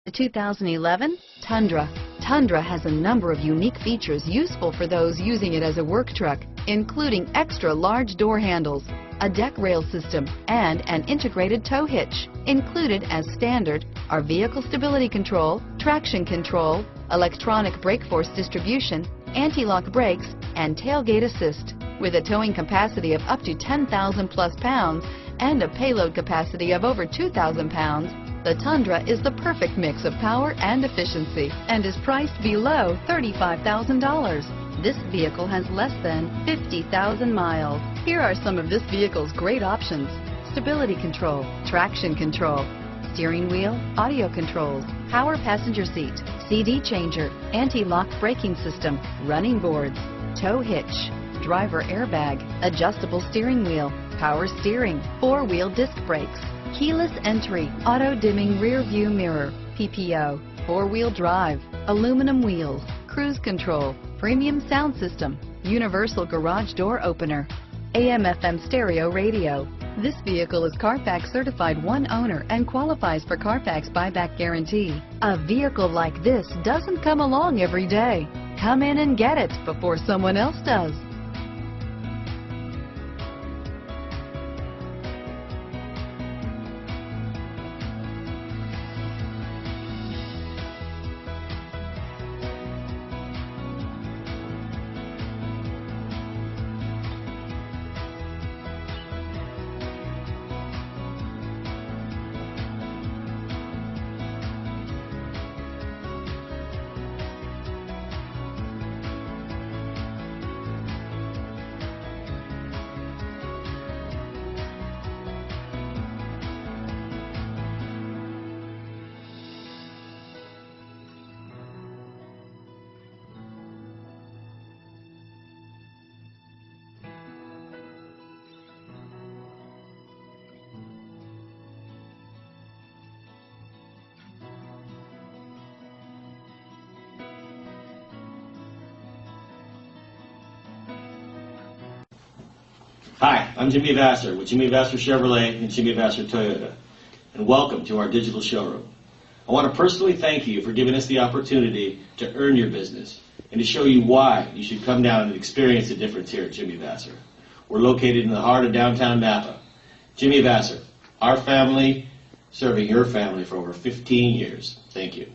The 2011 Tundra. Tundra has a number of unique features useful for those using it as a work truck, including extra large door handles, a deck rail system, and an integrated tow hitch. Included as standard are vehicle stability control, traction control, electronic brake force distribution, anti-lock brakes, and tailgate assist. With a towing capacity of up to 10,000 plus pounds and a payload capacity of over 2,000 pounds, the Tundra is the perfect mix of power and efficiency and is priced below $35,000. This vehicle has less than 50,000 miles. Here are some of this vehicle's great options: stability control, traction control, steering wheel audio controls, power passenger seat, CD changer, anti-lock braking system, running boards, tow hitch, driver airbag, adjustable steering wheel, power steering, four-wheel disc brakes, keyless entry, auto-dimming rear view mirror, PPO, four-wheel drive, aluminum wheels, cruise control, premium sound system, universal garage door opener, AM/FM stereo radio. This vehicle is CARFAX certified one owner and qualifies for CARFAX buyback guarantee. A vehicle like this doesn't come along every day. Come in and get it before someone else does. Hi, I'm Jimmy Vasser with Jimmy Vasser Chevrolet and Jimmy Vasser Toyota, and welcome to our digital showroom. I want to personally thank you for giving us the opportunity to earn your business and to show you why you should come down and experience the difference here at Jimmy Vasser. We're located in the heart of downtown Napa. Jimmy Vasser, our family serving your family for over 15 years. Thank you.